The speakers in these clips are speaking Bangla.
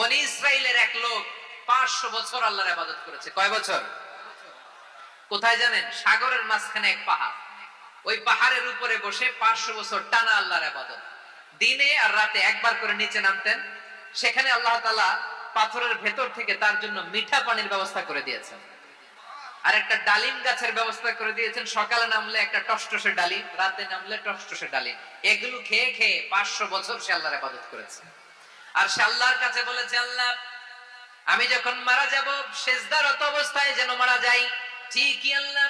বনি ইসরাইলের এক লোক 500 বছর আল্লাহর ইবাদত করেছে। কয় বছর? কোথায় জানেন? সাগরের মাঝখানে এক পাহাড়, ওই পাহাড়ের উপরে বসে 500 বছর টানা আল্লাহর ইবাদত। দিনে আর রাতে একবার করে নিচে নামতেন। সেখানে আল্লাহ তাআলা পাথরের ভেতর থেকে তার জন্য মিঠা পানির ব্যবস্থা করে দিয়েছেন, আর একটা ডালিম গাছের ব্যবস্থা করে দিয়েছেন। সকালে নামলে একটা টসটসে ডালিম, রাতে নামলে টসটসে ডালিম। এগুলো খেয়ে খেয়ে 500 বছর সে আল্লাহর ইবাদত করেছে। আর সে আল্লাহর কাছে বলেছে, আল্লাহ আমি যখন মারা যাব সেজদারত অবস্থায় যেন মারা যাই। ঠিকই আল্লাহ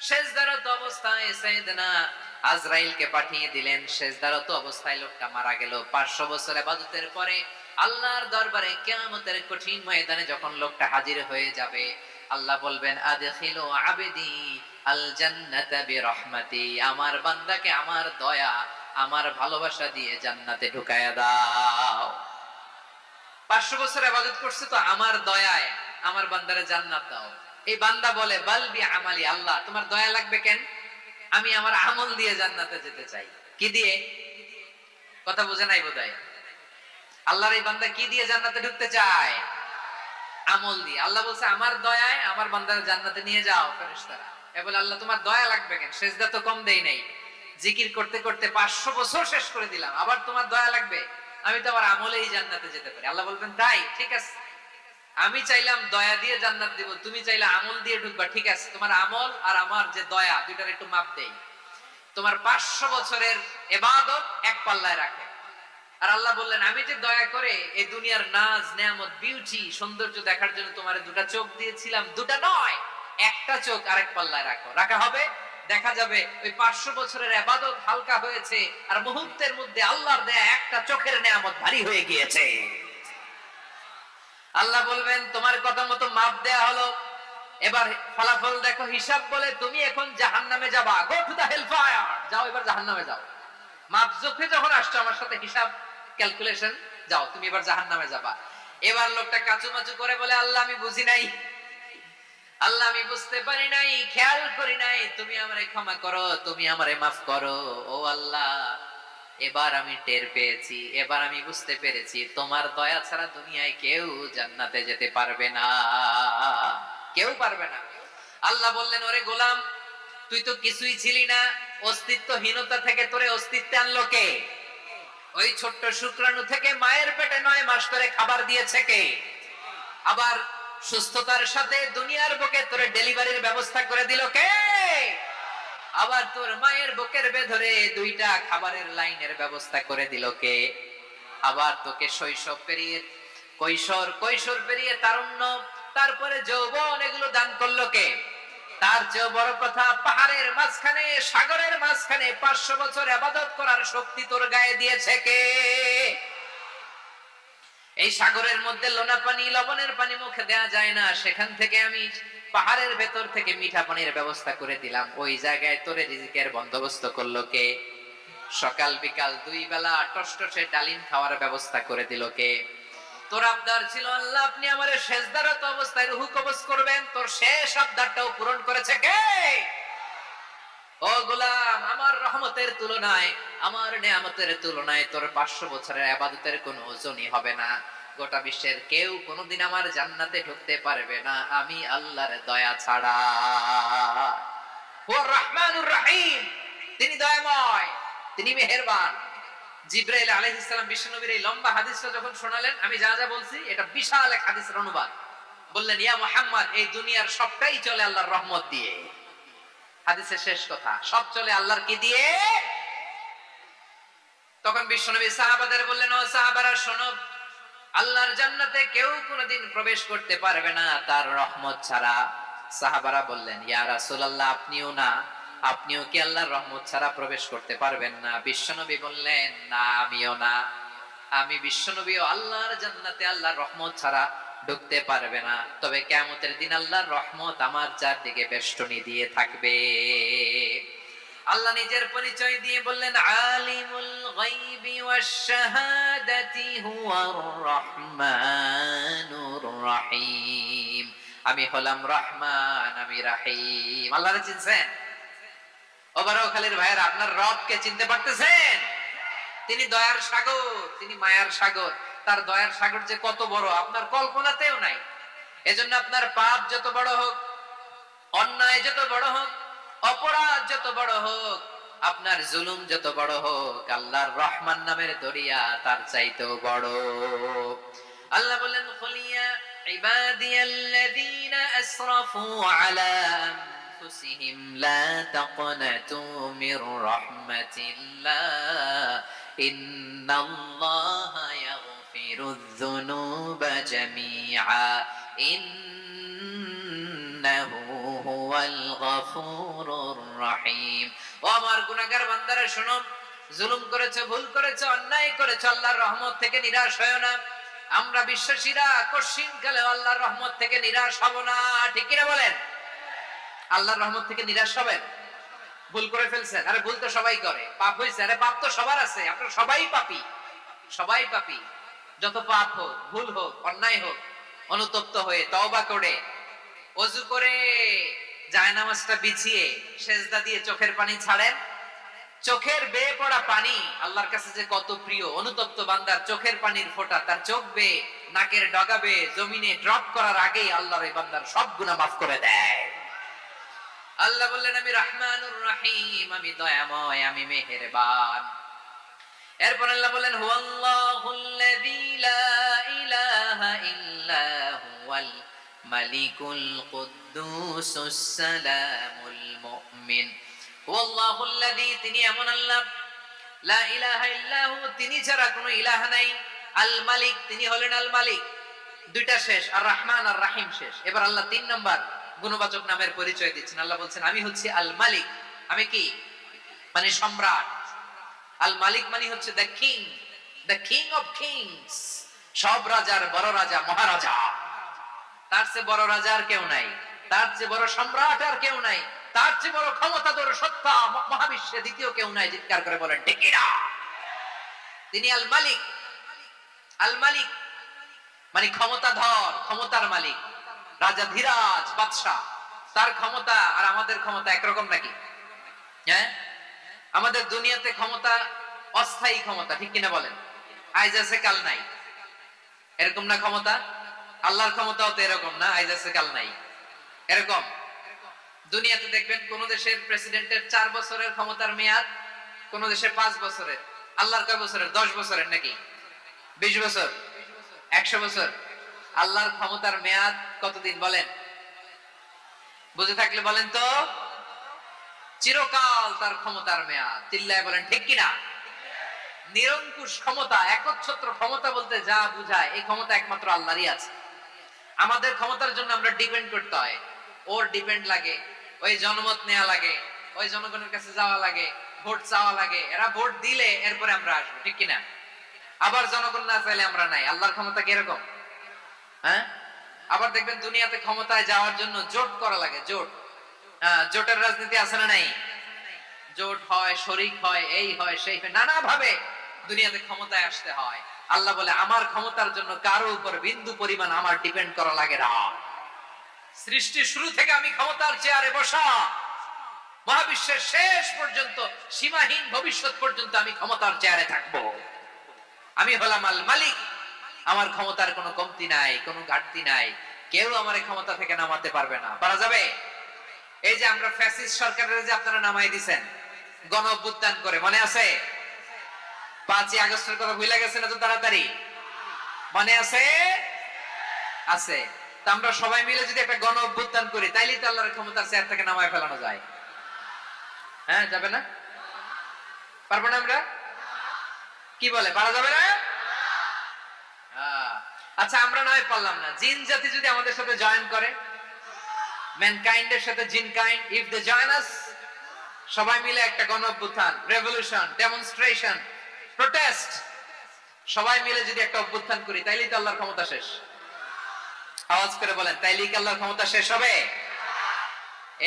সেজদারত অবস্থায় সাইয়েদনা আজরাইলকে পাঠিয়ে দিলেন। সেজদারত অবস্থায় লোকটা মারা গেল। 500 বছর ইবাদতের পরে আল্লাহর দরবারে কিয়ামতের কঠিন ময়দানে যখন লোকটা হাজির হয়ে যাবে, আল্লাহ বলবেন, আদখিলু আবদি আল জান্নাতা বিরহমাতি, আমার বান্দাকে আমার দয়া আমার ভালোবাসা দিয়ে জান্নাতে ঢুকায়া দাও। 500 বছর ইবাদত করছে তো আমার দয়ায় আমার বান্দারে জান্নাত দাও। এই বান্দা বলে, বালবি আমালি, আল্লাহ তোমার দয়া লাগবে কেন? আমি আমার আমল দিয়ে জান্নাতে যেতে চাই। কি দিয়ে? কথা বুঝে নাই বোধহয়। আল্লাহর এই বান্দা কি দিয়ে জান্নাতে ঢুকতে চায়? আমল দিয়ে। আল্লাহ বলছে, আমার দয়ায় আমার বান্দারে জান্নাতে নিয়ে যাও। ফেরেশতারা এ বলে, আল্লাহ তোমার দয়া লাগবে কেন? সেজদা তো কম দেই নাই, জিকির করতে করতে 500 বছর শেষ করে দিলাম, আবার তোমার দয়া লাগবে? আমি তো আমার আমলেই জান্নাতে যেতে পারি। আল্লাহ বলবেন, তাই ঠিক আছে, আমি চাইলাম দয়া দিয়ে জান্নাত দিব, তুমি চাইলে আমল দিয়ে ঢুকবা, ঠিক আছে, তোমার আমল আর আমার যে দয়া দুইটার একটু মাপ দেই। তোমার 500 বছরের ইবাদত এক পাল্লায় রাখো। আর আল্লাহ বললেন, আমি যে দয়া করে এই দুনিয়ার নাজ নেয়ামত বিউটি সৌন্দর্য দেখার জন্য তোমার দুটা চোখ দিয়েছিলাম, দুটা নয় একটা চোখ আরেক পাল্লায় রাখো। রাখা হবে, দেখা যাবে ওই 500 বছরের ইবাদত হালকা হয়েছে, আর মুহূর্তের মধ্যে আল্লাহর দেয়া একটা চোখের নেয়ামত ভারী হয়ে গিয়েছে। আল্লাহ বলবেন, তোমার কথা মতো মাপ দেয়া হলো, এবার ফলাফল দেখো, হিসাব বলে তুমি এখন জাহান্নামে যাবা। Go to the hell fire, যাও এবার জাহান্নামে যাও। মাপ জোখে যখন আসছো আমার সাথে হিসাব ক্যালকুলেশন, যাও তুমি এবার জাহান্নামে যাবা। এবার লোকটা কাচুমাচু করে বলে, আল্লাহ আমি বুঝি নাই, আল্লাহ আমি বুঝতে পারি নাই, খেয়াল করি নাই, তুমি আমারে ক্ষমা করো, তুমি আমারে মাফ করো। ও আল্লাহ, এবার আমি টের পেয়েছি, এবার আমি বুঝতে পেরেছি, তোমার দয়া ছাড়া দুনিয়ায় কেউ জান্নাতে যেতে পারবে না, কেউ পারবে না। আল্লাহ বললেন, ওরে গোলাম, তুই তো কিছুই ছিলি না, অস্তিত্বহীনতা থেকে তোরে অস্তিত্বে আনলো কে? ওই ছোট্ট শুক্রাণু থেকে মায়ের পেটে 9 মাস ধরে খাবার দিয়েছে কে? আবার সুস্থতার সাথে দুনিয়ার বুকে তোরে ডেলিভারির ব্যবস্থা করে দিল কে? আবার তোর মায়ের বুকের ভেতরে 2টা খাবারের লাইনের ব্যবস্থা করে দিল কে? আবার তোকে শৈশব পেরিয়ে কৈশোর, কৈশোর পেরিয়ে তারুণ্য, তারপরে যৌবন, এগুলো দান করলো কে? তার চেয়ে বড় কথা, পাহাড়ের মাঝখানে সাগরের মাঝখানে 500 বছর ইবাদত করার শক্তি তোর গায়ে দিয়েছে কে? এই সাগরের মধ্যে লোনা পানি, লবণের পানি মুখে দেয়া যায় না, সেখান থেকে আমি পাহাড়ের ভেতর থেকে মিঠা পানির ব্যবস্থা করে দিলাম। ওই জায়গায় তোরে রিজিকের বন্দোবস্ত করলো কে? সকাল বিকাল 2 বেলা টসটসে ডালিম খাওয়ার ব্যবস্থা করে দিল কে? তোর আবদার ছিল, আল্লাহ আপনি আমারে সেজদারত অবস্থায় রূহ কবজ করবেন, তোর শেষ আবদারটাও পূরণ করেছে কে? ও গোলাম, আমার রহমতের তুলনায়, আমার নেয়ামতের তুলনায় তোর 500 বছরের ইবাদতের কোনো ওজনই হবে না। গোটা বিশ্বের কেউ কোনোদিন আমার জান্নাতে ঢুকতে পারবে না আমি আল্লাহর দয়া ছাড়া। ওয়া রহমানুর রহিম, তিনি দয়াময়, তিনি মেহেরবান। জিবরাইল আলাইহিস সালাম বিশ্বনবীর এই লম্বা হাদিসটা যখন শোনালেন, আমি যা যা বলছি এটা বিশাল এক হাদিসের অনুবাদ। বললেন, ইয়া মুহাম্মদ, এই দুনিয়ার সবটাই চলে আল্লাহর রহমত দিয়ে। হাদিসের শেষ কথা, সব চলে আল্লাহর কি দিয়ে? তখন বিশ্বনবী সাহাবাদের বললেন, ও সাহাবারা শোনো, আল্লাহর জান্নাতে কেউ কোনোদিন প্রবেশ করতে পারবে না তার রহমত ছাড়া। সাহাবারা বললেন, ইয়া রাসূলুল্লাহ, আপনিও না, আপনিও কি আল্লাহর রহমত ছাড়া প্রবেশ করতে পারবেন না? বিশ্বনবী বললেন, না আমিও না, আমি বিশ্বনবীও আল্লাহর জান্নাতে আল্লাহর রহমত ছাড়া ঢুকতে পারবে না। তবে কিয়ামতের দিন আল্লাহর রহমত আমার চারদিকে বেষ্টনী দিয়ে থাকবে। আল্লাহ নিজের পরিচয় দিয়ে বললেন, আলিমুল গায়বি ওয়াশ শাহাদাতি হুয়ার রহমানুর রহিম, আমি হলাম রহমান, আমি রহিম। আল্লাহরে চিনছেন? ওবারখালীর ভাইয়ের, আপনার রবকে চিনতে পারতেছেন? তিনি দয়ার সাগর, তিনি মায়ার সাগর। তার দয়ার সাগর যে কত বড় আপনার কল্পনাতেও নাই। এজন্য আপনার পাপ যত বড় হোক, অন্যায় যত বড় হোক, অপরাধ যত বড় হোক, আপনার জুলুম যত বড় হোক, আল্লাহর রহমান নামের দরিয়া তার চাইতেও বড়। আল্লাহ বলেন, খুলিয়া ইবাদিয়াল্লাযীনা আসরাফু আলা আনফুসিহিম লা তাকনাতু মির রাহমাতিল্লাহ ইন্নাল্লাহা ইয়াগফিরুয যুনুবা জামিআ ইন্নাহু হুয়াল গফুরুর রহিম। ও আমার গুনাহগার বান্দারা শোনো, জুলুম করেছো, ভুল করেছো, অন্যায় করেছো, আল্লাহর রহমত থেকে নিরাশ হয়ো না। আমরা বিশ্বাসীরা কশিনকালে আল্লাহর রহমত থেকে নিরাশ হব না, ঠিক কিনা বলেন? আল্লাহর রহমত থেকে নিরাশ হবেন? ভুল করে ফেলছেন, আরে ভুল তো সবাই করে। পাপ হয়েছে, আরে পাপ তো সবার আছে, আপনারা সবাই পাপী, সবাই পাপী। যত পাপ হোক, ভুল হোক, অন্যায় হোক, অনুতপ্ত হয়ে তওবা করে ওযু করে জায়নামাজটা বিছিয়ে সেজদা দিয়ে চোখের পানি ছাড়েন। চোখের বেয়ে পড়া পানি আল্লাহর কাছে যে কত প্রিয়। অনুতপ্ত বান্দার চোখের পানির ফোঁটা তার চোখ বেয়ে, নাকের ডগা বেয়ে জমিনে ড্রপ করার আগেই আল্লাহর এই বান্দার সব গুনাহ মাফ করে দেয়। আল্লাহ বললেন, আমি রহমানুর রহিম, আমি দয়াময়, আমি মেহেরবান। এরপর আল্লাহ বলেন, হুয়াল্লাহুল্লাযী লা ইলাহা ইল্লা হুয়াল মালিকুল কুদ্দুসুস সালামুল মুমিন। হুয়াল্লাহুল্লাযী, তিনি এমন আল্লাহ, লা ইলাহা ইল্লা হু, তিনি ছাড়া কোনো ইলাহ নাই। আল মালিক, তিনি হলেন আল মালিক। দুইটা শেষ, আর রহমান আর রাহিম শেষ। এবার আল্লাহ 3 নাম্বার গুণবাচক নামের পরিচয় দিচ্ছেন। আল্লাহ বলছেন, আমি হচ্ছি আল মালিক। আমি কি? মানে সম্রাট। আল মালিক মানে হচ্ছে the king, the king of kings. সব রাজার বড় রাজা, মহারাজা। তার চেয়ে বড় রাজা আর কেউ নাই, তার চেয়ে বড় সম্রাট আর কেউ নাই, তার চেয়ে বড় ক্ষমতাধর সত্তা মহাবিশ্বে দ্বিতীয় কেউ নাই। চিৎকার করে বলেন ঠিক কিনা? তিনি আল মালিক। আল মালিক মানে ক্ষমতাধর, ক্ষমতার মালিক, রাজা ধীরাজ বাদশা। তার ক্ষমতা আর আমাদের ক্ষমতা একরকম নাকি? হ্যাঁ, আমাদের দুনিয়াতে ক্ষমতা অস্থায়ী ক্ষমতা, ঠিক কিনা বলেন? আইজ আছে কাল নাই, এরকম না ক্ষমতা? আল্লাহর ক্ষমতাও তো এরকম না, আইজ আছে কাল নাই এরকম। দুনিয়াতে দেখবেন কোন দেশের প্রেসিডেন্টের 4 বছরের ক্ষমতার মেয়াদ, কোন দেশে 5 বছরের। আল্লাহর কয় বছরের? 10 বছরের নাকি 20 বছর, 100 বছর। আল্লাহর ক্ষমতার মেয়াদ কতদিন বলেন? বুঝে থাকলে বলেন তো। চিরকাল তার ক্ষমতার মেয়াদ। চিল্লায় বলেন ঠিক কিনা? নিরঙ্কুশ ক্ষমতা, একচ্ছত্র ক্ষমতা বলতে যা বুঝায়, এই ক্ষমতা একমাত্র আল্লাহরই আছে। আমাদের ক্ষমতার জন্য আমরা ডিপেন্ড করতে হয়, ওর ডিপেন্ড লাগে, ওই জনমত নেওয়া লাগে, ওই জনগণের কাছে যাওয়া লাগে, ভোট চাওয়া লাগে। এরা ভোট দিলে এরপরে আমরা আসবো, ঠিক কিনা? আবার জনগণ না চাইলে আমরা নাই। আল্লাহর ক্ষমতা কিরকম? হ্যাঁ, আবার দেখবেন দুনিয়াতে ক্ষমতায় যাওয়ার জন্য জোট করা লাগে। জোট, জোটের রাজনীতি আছে না নাই? জোট হয়, শরিক হয়, এই হয়, সেই হয়, নানা ভাবে দুনিয়াতে ক্ষমতায় আসতে হয়। আল্লাহ বলে, আমার ক্ষমতার জন্য কারো উপর বিন্দু পরিমাণ আমার ডিপেন্ড করা লাগে না। সৃষ্টির শুরু থেকে আমি ক্ষমতার চেয়ারে বসা, মহাবিশ্বের শেষ পর্যন্ত, সীমাহীন ভবিষ্যৎ পর্যন্ত আমি ক্ষমতার চেয়ারে থাকবো। আমি হলাম আল মালিক। আমার ক্ষমতার কোনো কমতি নাই, কোনো ঘাটতি নাই। কেউ আমার এই ক্ষমতা থেকে নামাতে পারবে না। পারা যাবে? এই যে আমরা ফ্যাসিস্ট সরকারের যে আপনারা নামাই দিছেন গণ অভ্যুত্থান করে, মনে আছে? 5ই আগস্টের কথা ভুলে গেছেন এত তাড়াতাড়ি? মনে আছে? আছে। তা আমরা সবাই মিলে যদি একটা গণ অভ্যুত্থান করি, তাইলে তো আল্লাহর ক্ষমতার চেয়ার থেকে নামায় ফেলানো যায়। হ্যাঁ, যাবে না? পারবো না আমরা? কি বলে, পারা যাবে না? আচ্ছা, আমরা নয় পারলাম না, জিন জাতি যদি আমাদের সাথে জয়েন করে, ম্যানকাইন্ডের সাথে জিনকাইন্ড, ইফ দে জয়েন আস, সবাই মিলে একটা গণ অভ্যুত্থান, রেভলিউশন, ডেমনস্ট্রেশন, প্রোটেস্ট, সবাই মিলে যদি একটা অভ্যুত্থান করি, তাইলেই তো আল্লাহর ক্ষমতা শেষ। আওয়াজ করে বলেন, তাইলেই কি আল্লাহর ক্ষমতা শেষ হবে?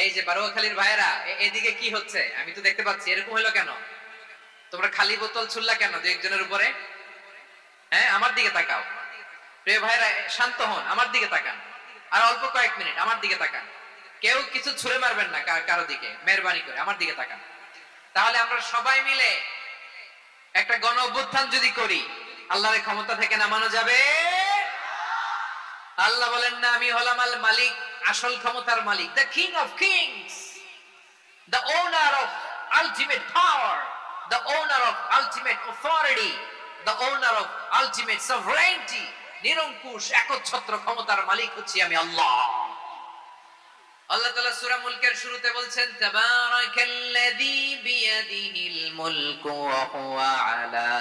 এই যে বারোয়াখালীর ভাইয়েরা, এদিকে কি হচ্ছে আমি তো দেখতে পাচ্ছি। এরকম হলো কেন? তোমরা খালি বোতল ছুড়লা কেন দু একজনের উপরে? হ্যাঁ, আমার দিকে তাকাও। প্রিয় ভাইরা, শান্ত হন, আমার দিকে তাকান। আর অল্প কয়েক মিনিট আমার দিকে তাকান। কেউ কিছু ছুঁড়ে মারবেন না কারো দিকে, মেহরবানি করে আমার দিকে তাকান। তাহলে আমরা সবাই মিলে একটা গণ অভ্যুত্থান যদি করি, আল্লাহর ক্ষমতা থেকে নামানো যাবে? আল্লাহ বলেন না আমি হলাম আল মালিক, আসল ক্ষমতার মালিক, the king of kings, the owner of ultimate power, the owner of ultimate authority, the owner of ultimate sovereignty, নিরঙ্কুশ একচ্ছত্র ক্ষমতার মালিক হচ্ছি আমি আল্লাহ। আল্লাহ তাআলা সূরা মুলকের শুরুতে বলছেন তাবারাকাল্লাযী বিয়াদিহিল মুলকু ওয়া হুয়া আলা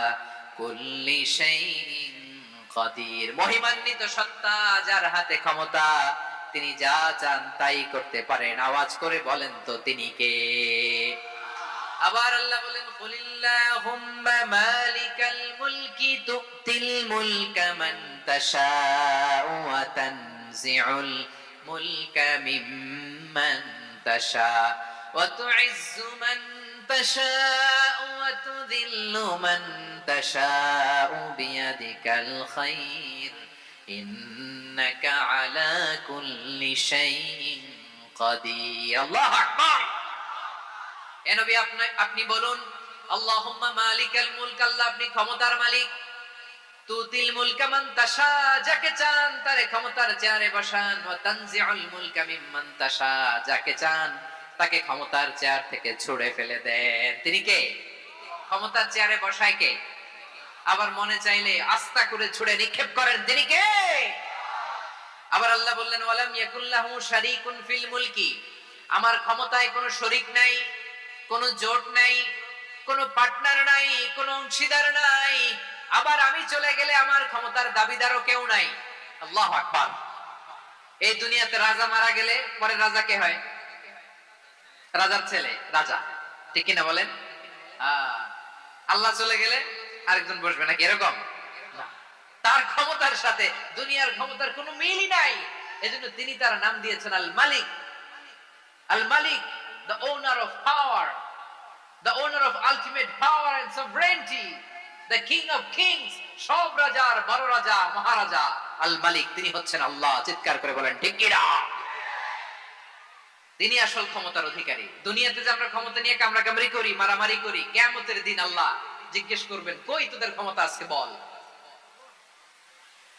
কুল্লি শাইইন কাদির। মহিমান্বিত সত্তা যার হাতে ক্ষমতা, তিনি যা চান তাই করতে পারেন। আওয়াজ করে বলেন তো তিনি কে? আবার আল্লাহ বলেন কুলিল্লাহুম্মা মালিকাল মুলকি তুতিল মুলকা মান তাশাউ ওয়া তানজিউল মুলকা মিম্মান তাশা ওয়া তুইজ্জু মান তাশাউ ওয়া তুযিল্লু মান তাশাউ বিয়াদিকাল খায়র ইন্নাকা আলা কুল্লি শাইইন কাদির। আল্লাহু আকবার। এ নবী আপনি বলুন আল্লাহুম্মা মালিকাল মুলক, আল্লাহ আপনি ক্ষমতার মালিক। তুতিল মুলকা মান তাশা, যাকে চান তারে ক্ষমতার চেয়ারে বসান। ওয়া তানজিউল মুলকা মিম্মান তাশা, যাকে চান তাকে ক্ষমতার চেয়ার থেকে ছুঁড়ে ফেলে দেন। তিনি কে? ক্ষমতার চেয়ারে বসায় কে? আবার মনে চাইলে আস্থা করে ছুঁড়ে নিক্ষেপ করেন, তিনি কে? আবার আল্লাহ বললেন ওয়ালাম ইয়াকুল্লাহু শারীকুন ফিল মুলকি, আমার ক্ষমতায় কোনো শরীক নাই, কোনো জোট নাই, কোনো পার্টনার নাই, কোনো অংশীদার নাই। আবার আমি চলে গেলে আমার ক্ষমতার দাবিদারও কেউ নাই। আল্লাহু আকবার। এই দুনিয়াতে রাজা মারা গেলে পরে রাজা কে হয়? রাজার ছেলে রাজা, ঠিক কিনা বলেন? আল্লাহ চলে গেলে আরেকজন বসবে নাকি এরকম? না, তার ক্ষমতার সাথে দুনিয়ার ক্ষমতার কোনো মিলই নাই। এজন্য তিনি তার নাম দিয়েছেন আল মালিক। আল মালিক, the owner of power, the owner of ultimate power and sovereignty, the king of kings, সব রাজার বড় রাজা, মহারাজা আল মালিক, তিনি হচ্ছেন আল্লাহ। চিৎকার করে বলেন ঠিক কি না? তিনি আসল ক্ষমতার অধিকারী। দুনিয়াতে যে আমরা ক্ষমতা নিয়ে কামড়াকামড়ি করি, মারামারি করি, কিয়ামতের দিন আল্লাহ জিজ্ঞেস করবেন কই তোদের ক্ষমতা আজকে বল।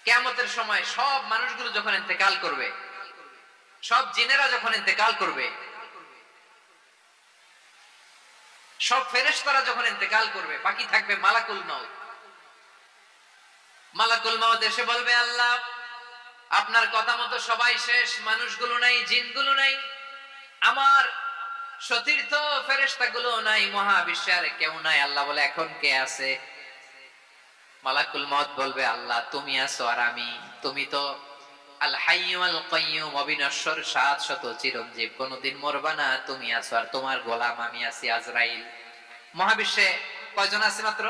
কিয়ামতের সময় সব মানুষগুলো যখন ইন্তেকাল করবে, সব জিনেরা যখন ইন্তেকাল করবে, সব ফেরেশতারা যখন ইন্তেকাল করবে, বাকি থাকবে মালাকুল মাউত। মালাকুল মাউত এসে বলবে আল্লাহ আপনার কথা মতো সবাই শেষ, মানুষগুলো নাই, জিনগুলো নাই, আমার সতীর্থ ফেরেশতাগুলো নাই, মহাবিশ্বে আর কেউ নাই। আল্লাহ বলে এখন কে আছে? মালাকুল মাউত বলবে আল্লাহ তুমি আছো আর আমি। তুমি তো আল হাইয়্যু আল কাইয়্যুম, অবিনশ্বর, শাশ্বত, চিরঞ্জীব, কোনদিন মরবা না, তুমি আছো আর তোমার গোলাম আমি আছি আজরাইল। মহাবিশ্বে কয়জন আছে মাত্র?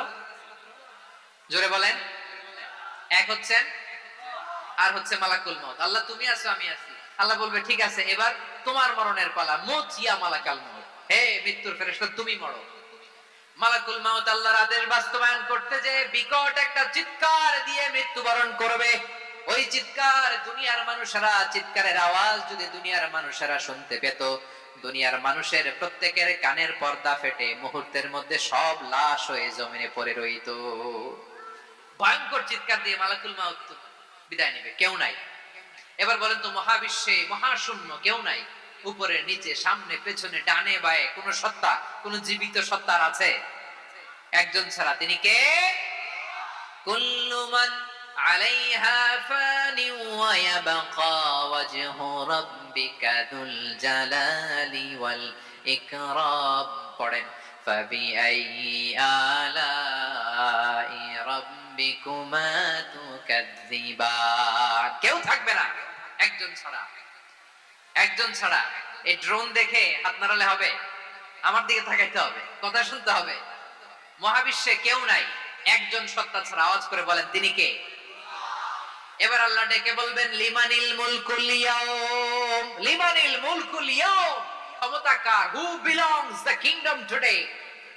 জোরে বলেন। এক হচ্ছেন আর হচ্ছে মালাকুল মাউত। আল্লাহ তুমি আছো আমি আছি। আল্লাহ বলবে ঠিক আছে এবার তোমার মরণের পালা, মুত ইয়া মালাকাল মাউত, হে মৃত্যুর ফেরেশতা তুমি মরো। মালাকুল মাউত আল্লাহর আদেশ বাস্তবায়ন করতে যে বিকট একটা চিৎকার দিয়ে মৃত্যুবরণ করবে। ওই চিৎকার দুনিয়ার মানুষেরা, চিৎকারের আওয়াজ যদি দুনিয়ার মানুষেরা শুনতে পেত, দুনিয়ার মানুষের প্রত্যেকের কানের পর্দা ফেটে মুহূর্তের মধ্যে সব লাশ হয়ে জমিনে পড়ে রইত। ভয়ঙ্কর চিৎকার দিয়ে মালাকুল মাউত বিদায় নেবে, কেউ নাই। এবার বলেন তো মহাবিশ্বে মহাশূন্য, কেউ নাই, উপরে নিচে সামনে পেছনে ডানে বায়ে কোন সত্তা, কোন জীবিত সত্তার আছে? একজন ছাড়া, তিনি কে? কুল্লু মান আলাইহা ফানি ওয়া ইয়াবকা ওয়াজহু রাব্বিকা যুল জালালি ওয়াল ইকরাম। পড়েন ফাবিআইয়ি আলাই রাব্বিকুমা তুকাযযিবান। কেউ থাকবে না একজন ছাড়া, একজন ছাড়া। এই ড্রোন দেখে হাত নাড়ালে হবে? আমার দিকে তাকাইতে হবে, কথা শুনতে হবে। মহাবিশ্বে কেউ নাই, একজন সত্তা ছাড়া। আওয়াজ করে বলেন তিনি কে? এবার আল্লাহ ডেকে বলবেন লিমানিল মুলকুল ইয়াউম, লিমানিল মুলকুল ইয়াউম, ক্ষমতা কার? Who belongs the kingdom today,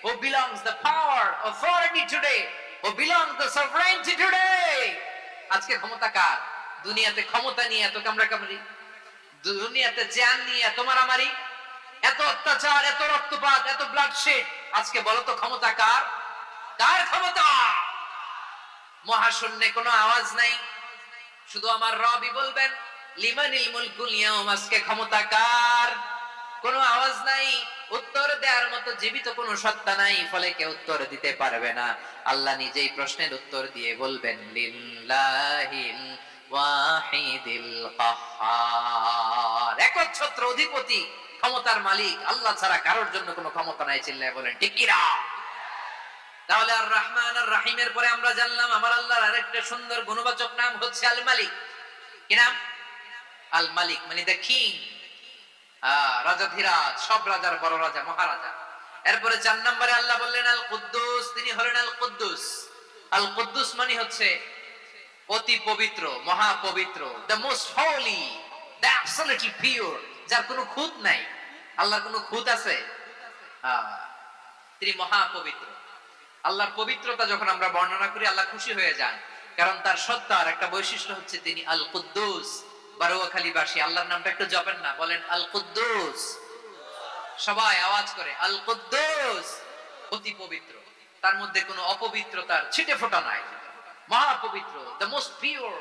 who belongs the power authority today, who belongs the sovereignty today. আজকে ক্ষমতা কার? দুনিয়াতে ক্ষমতা নিয়ে এত কামড়াকামড়ি, দুনিয়াতে জান নিয়ে এত মারামারি, এত অত্যাচার, এত রক্তপাত, এত ব্লাডশেড, আজকে বলো তো ক্ষমতা কার? কার ক্ষমতা? মহাশূন্যে কোনো আওয়াজ নাই, শুধু আমার রবই বলবেন লিমানিল মুলকুল ইয়াউম, আজকে ক্ষমতা কার? কোনো আওয়াজ নাই, উত্তর দেওয়ার মতো জীবিত কোনো সত্তা নাই, ফলে কেউ উত্তর দিতে পারবে না। আল্লাহ নিজেই প্রশ্নের উত্তর দিয়ে বলবেন লিল্লাহিল ওয়াহিদিল কাহ্হার, একচ্ছত্র অধিপতি, ক্ষমতার মালিক আল্লাহ ছাড়া কারোর জন্য কোনো ক্ষমতা নাই। চিল্লায় বলেন ঠিক কি না? তাহলে আর রহমান আর রাহিমের পরে আমরা জানলাম আমার আল্লাহর আরেকটা সুন্দর গুণবাচক নাম হচ্ছে আল মালিক। কি নাম? আল মালিক, মানে দ্য কিং, রাজাধিরাজ, সব রাজার বড় রাজা, মহারাজা। এরপরে 4 নম্বরে আল্লাহ বললেন আল কুদ্দুস, তিনি হলেন আল কুদ্দুস। আল কুদ্দুস মানে হচ্ছে অতি পবিত্র, মহা পবিত্র, the most Holi, the absolutely pure, যার কোনো খুঁত নাই। আল্লাহর কোনো খুঁত আছে? তিনি মহা পবিত্র। আল্লাহর পবিত্রতা যখন আমরা বর্ণনা করি আল্লাহ খুশি হয়ে যান, কারণ তার সত্তার একটা বৈশিষ্ট্য হচ্ছে তিনি আল কুদ্দুস। বারোয়াখালীবাসী আল্লাহর নামটা একটু জপেন না, বলেন আল কুদ্দুস, সবাই আওয়াজ করে আল কুদ্দুস, অতি পবিত্র, তার মধ্যে কোনো অপবিত্রতার ছিটে ফোঁটা নাই, মহা পবিত্র, the most pure,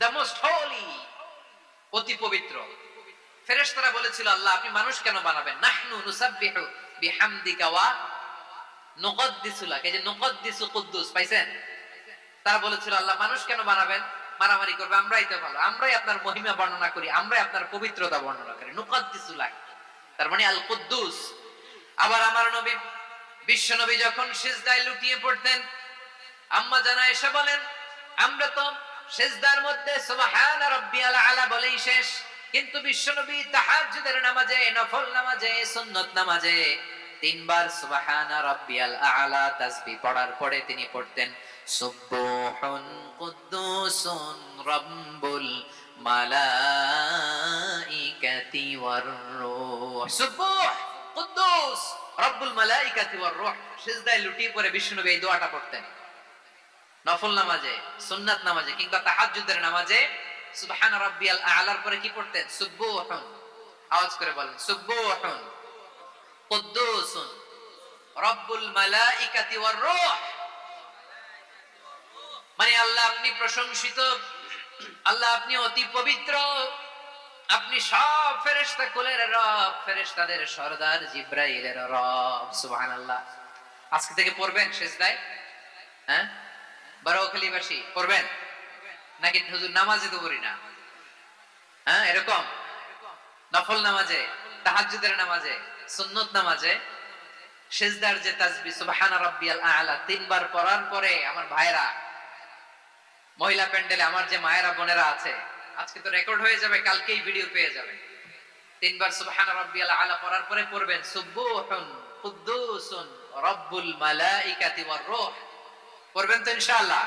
the most Holi, অতি পবিত্র। ফেরেশতারা বলেছিল আল্লাহ আপনি মানুষ কেন বানাবেন? নাহনু নুসাব্বিহু বিহামদিকা ওয়া নুকদ্দিসু লাক, এই যে নুকদ্দিসু কুদ্দুস পাইছেন? তারা বলেছিল আল্লাহ মানুষ কেন বানাবেন, মারামারি করবে, আমরাই তো ভালো, আমরাই আপনার মহিমা বর্ণনা করি, আমরাই আপনার পবিত্রতা বর্ণনা করি। নুকদ্দিসু লাক তার মানে আল কুদ্দুস। আবার আমার নবী, বিশ্ব নবী যখন সিজদায় লুটিয়ে পড়তেন, আম্মা জানা এসে বলেন আমরা তো সিজদার মধ্যে সুবহানা রাব্বিয়াল আলা বলেই শেষ, কিন্তু বিশ্ব নবী তাহাজ্জুদের নামাজে, নফল নামাজে, সুন্নত নামাজে 3 বার সুবহানা রাব্বিয়াল আলা তাসবিহ পড়ার পরে তিনি পড়তেন সুবহুন কুদ্দুসুন রাব্বুল মালাইকাতি ওয়ার রূহ। সুবহ কুদ্দুস রাব্বুল মালাইকাতি ওয়ার রূহ। সিজদায় লুটিয়ে পড়ে বিষ্ণুনবী এই দোয়াটা পড়তেন নফল নামাজে, সুন্নাত নামাজে কিংবা তাহাজ্জুদের নামাজে। সুবহানা রাব্বিয়াল আলার পরে কি পড়তেন? সুবহুন, আওয়াজ করে বলেন সুবহুন কুদ্দুসুন রাব্বুল মালাইকাতি ওয়ার রূহ। মানে আল্লাহ আপনি প্রশংসিত, আল্লাহ আপনি অতি পবিত্র, আপনি সব ফেরেশতা কুলের রব, ফেরেশতাদের সরদার জিবরাইলের রব। সুবহানাল্লাহ। আজকে থেকে পড়বেন সিজদায়? হ্যাঁ, বারোয়াখালীবাসী পড়বেন নাকি হুজুর নামাজে তো পড়ি না? হ্যাঁ, এরকম নফল নামাজে, তাহাজ্জুদের নামাজে, সুন্নত নামাজে সিজদার যে তাসবিহ সুবহানা রাব্বিয়াল আলা 3 বার পড়ার পরে আমার ভাইরা, মহিলা প্যান্ডেলে আমার যে মায়েরা বোনেরা আছে, আজকে তো রেকর্ড হয়ে যাবে, কালকেই ভিডিও পেয়ে যাবে। 3 বার সুবহানা রাব্বিয়াল আলা পড়ার পরে পড়বেন সুবহুন কুদ্দুসুন রাব্বুল মালাইকাতি ওয়ার রূহ। পড়বেন তো ইনশাআল্লাহ?